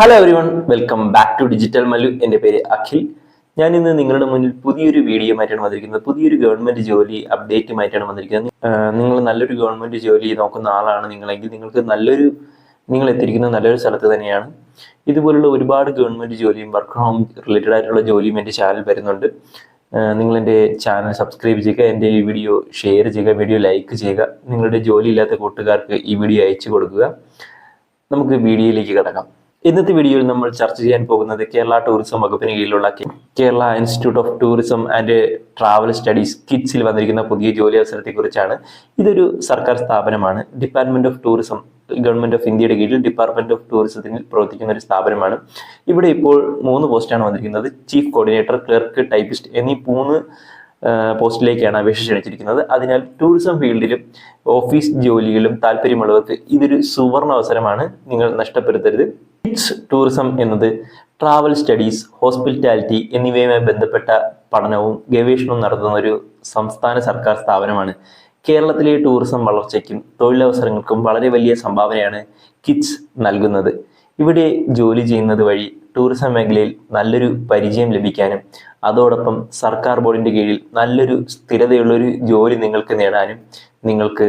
Hello everyone, welcome back to digital Mallu. എൻ്റെ പേര് അഖിൽ. ഞാൻ ഇന്ന് നിങ്ങളുടെ മുന്നിൽ പുതിയൊരു വീഡിയോ ആയിട്ടാണ് വന്നിരിക്കുന്നത്. പുതിയൊരു ഗവൺമെന്റ് ജോലി അപ്ഡേറ്റുമായിട്ടാണ് വന്നിരിക്കുന്നത്. നിങ്ങൾ നല്ലൊരു ഗവൺമെന്റ് ജോലി നോക്കുന്ന ആളാണ് നിങ്ങളെങ്കിൽ നിങ്ങൾ എത്തിയിരിക്കുന്ന നല്ലൊരു സ്ഥലത്ത് തന്നെയാണ്. ഇതുപോലുള്ള ഒരുപാട് ഗവൺമെന്റ് ജോലിയും വർക്ക് ഹോം റിലേറ്റഡ് ആയിട്ടുള്ള ജോലിയും എൻ്റെ ചാനൽ വരുന്നുണ്ട്. നിങ്ങൾ എൻ്റെ ചാനൽ സബ്സ്ക്രൈബ് ചെയ്യുക, എൻ്റെ ഈ വീഡിയോ ഷെയർ ചെയ്യുക, വീഡിയോ ലൈക്ക് ചെയ്യുക. നിങ്ങളുടെ ജോലി ഇല്ലാത്ത കൂട്ടുകാർക്ക് ഈ വീഡിയോ അയച്ചു കൊടുക്കുക. നമുക്ക് വീഡിയോയിലേക്ക് കിടക്കാം. ഇന്നത്തെ വീഡിയോയിൽ നമ്മൾ ചർച്ച ചെയ്യാൻ പോകുന്നത് കേരള ടൂറിസം വകുപ്പിന് കീഴിലുള്ള Kerala institute of tourism and travel studies കിറ്റ്സിൽ വന്നിരിക്കുന്ന പുതിയ ജോലി അവസരത്തെ കുറിച്ചാണ്. ഇതൊരു സർക്കാർ സ്ഥാപനമാണ്. Department of tourism, government of ഇന്ത്യയുടെ കീഴിൽ ഡിപ്പാർട്ട്മെന്റ് ഓഫ് ടൂറിസത്തിൽ പ്രവർത്തിക്കുന്ന ഒരു സ്ഥാപനമാണ്. ഇവിടെ ഇപ്പോൾ 3 പോസ്റ്റാണ് വന്നിരിക്കുന്നത്. ചീഫ് കോർഡിനേറ്റർ, ക്ലർക്ക്, ടൈപ്പിസ്റ്റ് എന്നീ 3 പോസ്റ്റിലേക്കാണ് അപേക്ഷ ക്ഷണിച്ചിരിക്കുന്നത്. അതിനാൽ ടൂറിസം ഫീൽഡിലും ഓഫീസ് ജോലികളിലും താല്പര്യമുള്ളവർക്ക് ഇതൊരു സുവർണ അവസരമാണ്. നിങ്ങൾ നഷ്ടപ്പെടുത്തരുത്. കിറ്റ്സ് ടൂറിസം എന്നത് ട്രാവൽ സ്റ്റഡീസ്, ഹോസ്പിറ്റാലിറ്റി എന്നിവയുമായി ബന്ധപ്പെട്ട പഠനവും ഗവേഷണവും നടത്തുന്ന ഒരു സംസ്ഥാന സർക്കാർ സ്ഥാപനമാണ്. കേരളത്തിലെ ടൂറിസം വളർച്ചയ്ക്കും തൊഴിലവസരങ്ങൾക്കും വളരെ വലിയ സംഭാവനയാണ് കിറ്റ്സ് നൽകുന്നത്. ഇവിടെ ജോലി ചെയ്യുന്നത് വഴി ടൂറിസം മേഖലയിൽ നല്ലൊരു പരിചയം ലഭിക്കാനും അതോടൊപ്പം സർക്കാർ ബോർഡിന്റെ കീഴിൽ നല്ലൊരു സ്ഥിരതയുള്ളൊരു ജോലി നിങ്ങൾക്ക് നേടാനും നിങ്ങൾക്ക്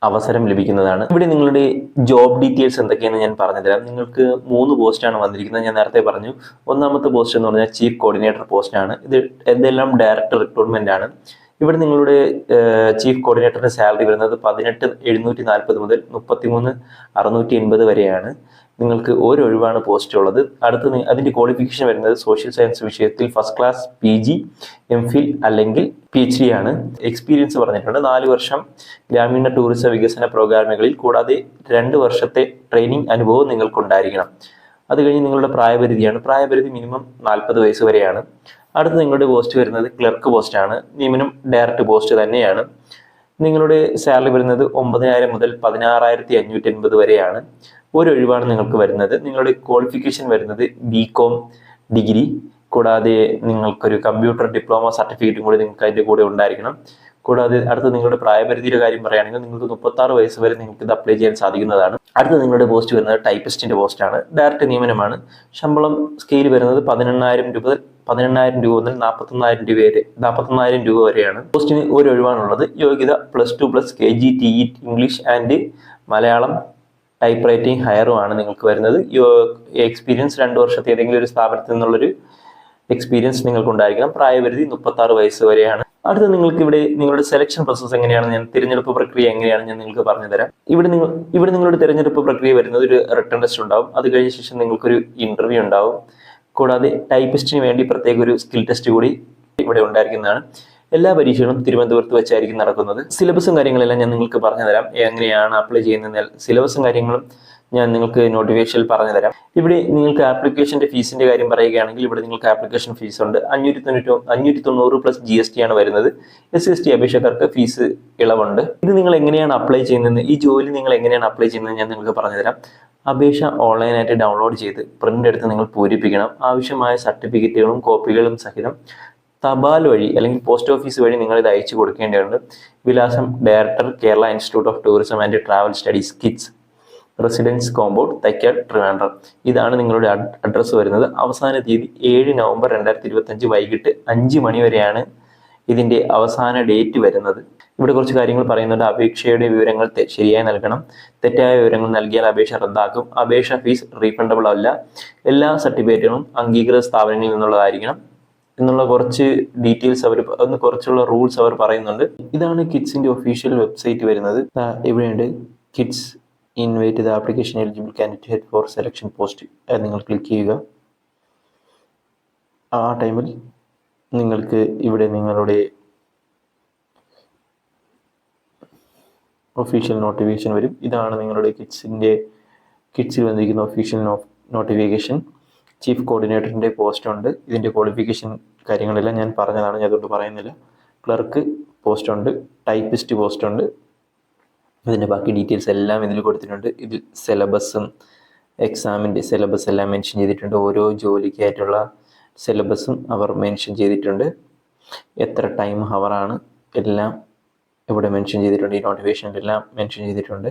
അവസരം ലഭിക്കുന്നതാണ്. ഇവിടെ നിങ്ങളുടെ ജോബ് ഡീറ്റെയിൽസ് എന്തൊക്കെയാണെന്ന് ഞാൻ പറഞ്ഞു തരാം. നിങ്ങൾക്ക് 3 പോസ്റ്റാണ് വന്നിരിക്കുന്നത്. ഞാൻ നേരത്തെ പറഞ്ഞു. ഒന്നാമത്തെ പോസ്റ്റ് എന്ന് പറഞ്ഞാൽ ചീഫ് കോർഡിനേറ്റർ പോസ്റ്റാണ്. ഇതെല്ലാം ഡയറക്റ്റ് റിക്രൂട്ട്മെന്റ് ആണ്. ഇവിടെ നിങ്ങളുടെ ചീഫ് കോർഡിനേറ്ററിന്റെ സാലറി വരുന്നത് 18,740 മുതൽ 33,680 വരെയാണ്. നിങ്ങൾക്ക് ഒരു ഒഴിവാണ് പോസ്റ്റ് ഉള്ളത്. അതിന്റെ ക്വാളിഫിക്കേഷൻ വരുന്നത് സോഷ്യൽ സയൻസ് വിഷയത്തിൽ ഫസ്റ്റ് ക്ലാസ്, PG, MPhil അല്ലെങ്കിൽ PhD ആണ്. എക്സ്പീരിയൻസ് പറഞ്ഞിട്ടുണ്ട് 4 വർഷം ഗ്രാമീണ ടൂറിസം വികസന പ്രോഗ്രാമുകളിൽ, കൂടാതെ 2 വർഷത്തെ ട്രെയിനിങ് അനുഭവം നിങ്ങൾക്കുണ്ടായിരിക്കണം. അത് കഴിഞ്ഞ് നിങ്ങളുടെ പ്രായപരിധിയാണ്. പ്രായപരിധി മിനിമം 40 വയസ്സ് വരെയാണ്. നിങ്ങളുടെ പോസ്റ്റ് വരുന്നത് ക്ലർക്ക് പോസ്റ്റ് ആണ്. നിയമനം ഡയറക്റ്റ് പോസ്റ്റ് തന്നെയാണ്. നിങ്ങളുടെ സാലറി വരുന്നത് 9,000 മുതൽ 16,580 വരെയാണ്. ഒരു ഒഴിവാണ് നിങ്ങൾക്ക് വരുന്നത്. നിങ്ങളുടെ ക്വാളിഫിക്കേഷൻ വരുന്നത് BCom ഡിഗ്രി, കൂടാതെ നിങ്ങൾക്കൊരു കമ്പ്യൂട്ടർ ഡിപ്ലോമ സർട്ടിഫിക്കറ്റും കൂടി നിങ്ങൾക്ക് അതിൻ്റെ കൂടെ ഉണ്ടായിരിക്കണം. കൂടാതെ നിങ്ങളുടെ പ്രായപരിധിയുടെ കാര്യം പറയുകയാണെങ്കിൽ നിങ്ങൾക്ക് 36 വയസ്സ് വരെ നിങ്ങൾക്ക് ഇത് അപ്ലൈ ചെയ്യാൻ സാധിക്കുന്നതാണ്. നിങ്ങളുടെ പോസ്റ്റ് വരുന്നത് ടൈപ്പിസ്റ്റിന്റെ പോസ്റ്റാണ്. ഡയറക്റ്റ് നിയമനമാണ്. ശമ്പളം സ്കെയിൽ വരുന്നത് 18,000 രൂപ മുതൽ 41,000 രൂപ വരെയാണ്. പോസ്റ്റിന് ഒരു ഒഴിവാണുള്ളത്. യോഗ്യത +2+ KG/TE English and Malayalam type writing ഹയറുമാണ് നിങ്ങൾക്ക് വരുന്നത്. എക്സ്പീരിയൻസ് 2 വർഷത്തെ ഏതെങ്കിലും ഒരു സ്ഥാപനത്തിൽ നിന്നുള്ളൊരു എക്സ്പീരിയൻസ് നിങ്ങൾക്ക് ഉണ്ടായിരിക്കണം. പ്രായപരിധി 36 വയസ്സ് വരെയാണ്. നിങ്ങൾക്ക് ഇവിടെ നിങ്ങളുടെ സെലക്ഷൻ പ്രോസസ് എങ്ങനെയാണ്, തിരഞ്ഞെടുപ്പ് പ്രക്രിയ എങ്ങനെയാണ് ഞാൻ നിങ്ങൾക്ക് പറഞ്ഞു തരാം. ഇവിടെ നിങ്ങളുടെ തിരഞ്ഞെടുപ്പ് പ്രക്രിയ വരുന്നത് ഒരു റിട്ടൺ ടെസ്റ്റ് ഉണ്ടാവും. അത് കഴിഞ്ഞ ശേഷം നിങ്ങൾക്കൊരു ഇന്റർവ്യൂ ഉണ്ടാവും. കൂടാതെ ടൈപ്പിസ്റ്റിന് വേണ്ടി പ്രത്യേക ഒരു സ്കിൽ ടെസ്റ്റ് കൂടി ഇവിടെ ഉണ്ടായിരിക്കുന്നതാണ്. എല്ലാ പരീക്ഷകളും തിരുവനന്തപുരത്ത് വെച്ചായിരിക്കും നടക്കുന്നത്. സിലബസും കാര്യങ്ങളെല്ലാം ഞാൻ നിങ്ങൾക്ക് പറഞ്ഞു തരാം. എങ്ങനെയാണ് അപ്ലൈ ചെയ്യുന്ന സിലബസും കാര്യങ്ങളും ഞാൻ നിങ്ങൾക്ക് നോട്ടിഫിക്കേഷനിൽ പറഞ്ഞു തരാം. ഇവിടെ നിങ്ങൾക്ക് ആപ്ലിക്കേഷന്റെ ഫീസിന്റെ കാര്യം പറയുകയാണെങ്കിൽ ഇവിടെ നിങ്ങൾക്ക് ആപ്ലിക്കേഷൻ ഫീസ് ഉണ്ട്. 590 + GST ആണ് വരുന്നത്. SC/ST അപേക്ഷക്കാർക്ക് fees ഇളവുണ്ട്. ഇത് നിങ്ങൾ എങ്ങനെയാണ് അപ്ലൈ ചെയ്യുന്നത്, ഈ ജോലി നിങ്ങൾ എങ്ങനെയാണ് അപ്ലൈ ചെയ്യുന്നത് ഞാൻ നിങ്ങൾക്ക് പറഞ്ഞു തരാം. അപേക്ഷ ഓൺലൈനായിട്ട് ഡൗൺലോഡ് ചെയ്ത് പ്രിന്റ് എടുത്ത് നിങ്ങൾ പൂരിപ്പിക്കണം. ആവശ്യമായ സർട്ടിഫിക്കറ്റുകളും കോപ്പികളും സഹിതം തപാൽ വഴി അല്ലെങ്കിൽ പോസ്റ്റ് ഓഫീസ് വഴി നിങ്ങൾ ഇത് അയച്ചു കൊടുക്കേണ്ടതുണ്ട്. വിലാസം director, Kerala institute of tourism and travel studies KITS, residence compound, Thycaud, Trivandrum. ഇതാണ് നിങ്ങളുടെ അഡ്രസ്സ് വരുന്നത്. അവസാന തീയതി 7 നവംബർ 2025 വൈകിട്ട് 5 മണി വരെയാണ് ഇതിന്റെ അവസാന ഡേറ്റ് വരുന്നത്. ഇവിടെ കുറച്ച് കാര്യങ്ങൾ പറയുന്നുണ്ട്. അപേക്ഷയുടെ വിവരങ്ങൾ ശരിയായി നൽകണം. തെറ്റായ വിവരങ്ങൾ നൽകിയാൽ അപേക്ഷ റദ്ദാക്കും. അപേക്ഷ ഫീസ് റീഫണ്ടബിൾ അല്ല. എല്ലാ സർട്ടിഫിക്കറ്റുകളും അംഗീകൃത സ്ഥാപനങ്ങളിൽ നിന്നുള്ളതായിരിക്കണം എന്നുള്ള കുറച്ച് ഡീറ്റെയിൽസ് കുറച്ചുള്ള റൂൾസ് അവർ പറയുന്നുണ്ട്. ഇതാണ് കിറ്റ്സിന്റെ ഒഫീഷ്യൽ വെബ്സൈറ്റ് വരുന്നത്. ഇവിടെയുണ്ട് kits invite the application eligible candidate for selection post. നിങ്ങൾ ക്ലിക്ക് ചെയ്യുക. ആ ടൈമിൽ നിങ്ങൾക്ക് ഇവിടെ നിങ്ങളുടെ ഒഫീഷ്യൽ നോട്ടിഫിക്കേഷൻ വരും. ഇതാണ് നിങ്ങളുടെ കിറ്റ്സിൽ വന്നിരിക്കുന്ന ഒഫീഷ്യൽ നോട്ടിഫിക്കേഷൻ. ചീഫ് കോർഡിനേറ്ററിന്റെ പോസ്റ്റ് ഉണ്ട്. ഇതിന്റെ ക്വാളിഫിക്കേഷൻ കാര്യങ്ങളെല്ലാം ഞാൻ പറഞ്ഞതാണ്, ഞാൻ അതുകൊണ്ട് പറയുന്നില്ല. ക്ലർക്ക് പോസ്റ്റ് ഉണ്ട്, ടൈപ്പിസ്റ്റ് പോസ്റ്റ് ഉണ്ട്. ഇതിന്റെ ബാക്കി ഡീറ്റെയിൽസ് എല്ലാം ഇതിൽ കൊടുത്തിട്ടുണ്ട്. ഇതിൽ സിലബസും എക്സാമിന്റെ സിലബസ് എല്ലാം മെൻഷൻ ചെയ്തിട്ടുണ്ട്. ഓരോ ജോലിക്കായിട്ടുള്ള സിലബസും അവർ മെൻഷൻ ചെയ്തിട്ടുണ്ട്. എത്ര ടൈം ഹവറാണ് എല്ലാം ഇവിടെ മെൻഷൻ ചെയ്തിട്ടുണ്ട്. ഈ നോട്ടിഫിക്കേഷനിലെല്ലാം മെൻഷൻ ചെയ്തിട്ടുണ്ട്.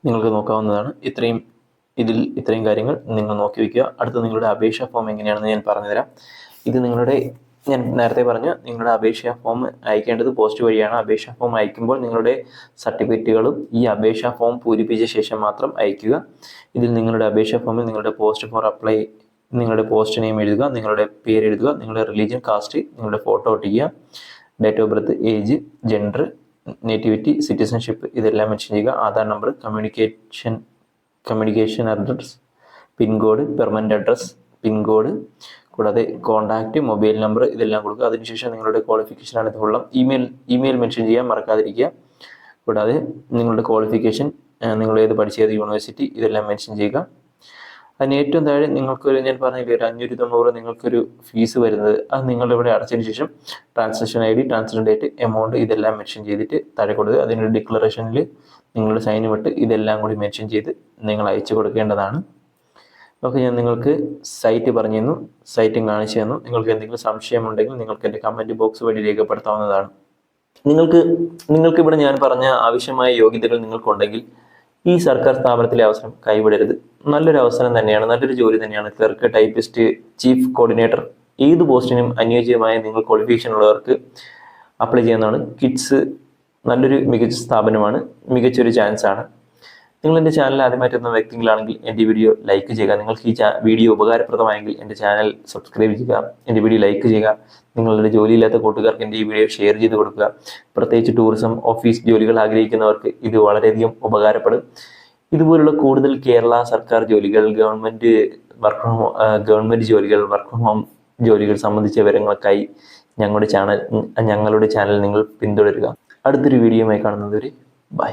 നിങ്ങൾക്ക് നോക്കാവുന്നതാണ്. ഇത്രയും കാര്യങ്ങൾ നിങ്ങൾ നോക്കി വയ്ക്കുക. അടുത്ത നിങ്ങളുടെ അപേക്ഷാ ഫോം എങ്ങനെയാണെന്ന് ഞാൻ പറഞ്ഞുതരാം. ഇത് ഞാൻ നേരത്തെ പറഞ്ഞ നിങ്ങളുടെ അപേക്ഷാ ഫോം അയക്കേണ്ടത് പോസ്റ്റ് വഴിയാണ്. അപേക്ഷാ ഫോം അയക്കുമ്പോൾ നിങ്ങളുടെ സർട്ടിഫിക്കറ്റുകളും ഈ അപേക്ഷാ ഫോം പൂരിപ്പിച്ച ശേഷം മാത്രം അയക്കുക. ഇതിൽ നിങ്ങളുടെ അപേക്ഷാ ഫോമിൽ നിങ്ങളുടെ പോസ്റ്റ് ഫോർ അപ്ലൈ, നിങ്ങളുടെ പോസ്റ്റ് നെയിം എഴുതുക, നിങ്ങളുടെ പേര് എഴുതുക, നിങ്ങളുടെ റിലീജിയൻ, കാസ്റ്റ്, നിങ്ങളുടെ ഫോട്ടോ ഒട്ടിക്കുക, date of birth, age, gender, nativity, സിറ്റിസൺഷിപ്പ് ഇതെല്ലാം മെൻഷൻ ചെയ്യുക. Aadhaar number, communication address, pincode, permanent address, pincode, കൂടാതെ കോൺടാക്റ്റ്, മൊബൈൽ നമ്പർ ഇതെല്ലാം കൊടുക്കുക. അതിനുശേഷം നിങ്ങളുടെ ക്വാളിഫിക്കേഷൻ ആണ് ഇതുള്ള ഇമെയിൽ മെൻഷൻ ചെയ്യാൻ മറക്കാതിരിക്കുക. കൂടാതെ നിങ്ങളുടെ ക്വാളിഫിക്കേഷൻ, നിങ്ങൾ പഠിച്ചത് യൂണിവേഴ്സിറ്റി ഇതെല്ലാം മെൻഷൻ ചെയ്യുക. അതിന് ഏറ്റവും താഴെ ഞാൻ പറഞ്ഞില്ലേ ഒരു 590 നിങ്ങൾക്കൊരു ഫീസ് വരുന്നത്, അത് നിങ്ങളിവിടെ അടച്ചതിന് ശേഷം transaction ID, transfer date, amount ഇതെല്ലാം മെൻഷൻ ചെയ്തിട്ട് താഴെ കൊടുക്കുക. അതിനൊരു ഡിക്ലറേഷനിൽ നിങ്ങളുടെ സൈൻ വിട്ട് ഇതെല്ലാം കൂടി മെൻഷൻ ചെയ്ത് നിങ്ങൾ അയച്ചു കൊടുക്കേണ്ടതാണ്. ഓക്കെ, ഞാൻ നിങ്ങൾക്ക് സൈറ്റ് പറഞ്ഞു തന്നു, സൈറ്റും കാണിച്ചു തന്നു. നിങ്ങൾക്ക് എന്തെങ്കിലും സംശയമുണ്ടെങ്കിൽ നിങ്ങൾക്ക് എൻ്റെ കമൻറ്റ് ബോക്സ് വഴി രേഖപ്പെടുത്താവുന്നതാണ്. നിങ്ങൾക്ക് ഇവിടെ ഞാൻ പറഞ്ഞ ആവശ്യമായ യോഗ്യതകൾ നിങ്ങൾക്കുണ്ടെങ്കിൽ ഈ സർക്കാർ സ്ഥാപനത്തിലെ അവസരം കൈവിടരുത്. നല്ലൊരു അവസരം തന്നെയാണ്, നല്ലൊരു ജോലി തന്നെയാണ്. ക്ലർക്ക്, ടൈപ്പിസ്റ്റ്, ചീഫ് കോർഡിനേറ്റർ ഏത് പോസ്റ്റിനും അനുയോജ്യമായ നിങ്ങൾ ക്വാളിഫിക്കേഷൻ ഉള്ളവർക്ക് അപ്ലൈ ചെയ്യുന്നതാണ്. കിഡ്സ് നല്ലൊരു മികച്ച സ്ഥാപനമാണ്, മികച്ചൊരു ചാൻസാണ്. നിങ്ങൾ എൻ്റെ ചാനൽ ആദ്യമായിട്ടെത്തുന്ന വ്യക്തികളാണെങ്കിൽ എൻ്റെ വീഡിയോ ലൈക്ക് ചെയ്യുക. നിങ്ങൾക്ക് ഈ വീഡിയോ ഉപകാരപ്രദമായെങ്കിൽ എൻ്റെ ചാനൽ സബ്സ്ക്രൈബ് ചെയ്യുക, എൻ്റെ വീഡിയോ ലൈക്ക് ചെയ്യുക. നിങ്ങളുടെ ജോലിയില്ലാത്ത കൂട്ടുകാർക്ക് എൻ്റെ ഈ വീഡിയോ ഷെയർ ചെയ്ത് കൊടുക്കുക. പ്രത്യേകിച്ച് ടൂറിസം, ഓഫീസ് ജോലികൾ ആഗ്രഹിക്കുന്നവർക്ക് ഇത് വളരെയധികം ഉപകാരപ്പെടും. ഇതുപോലുള്ള കൂടുതൽ കേരള സർക്കാർ ജോലികൾ, ഗവൺമെൻറ് ജോലികൾ, വർക്ക് ഫ്രം ഹോം ജോലികൾ സംബന്ധിച്ച വിവരങ്ങൾക്കായി ഞങ്ങളുടെ ചാനൽ നിങ്ങൾ പിന്തുടരുക. അടുത്തൊരു വീഡിയോയുമായി കാണുന്നതുവരെ ബൈ.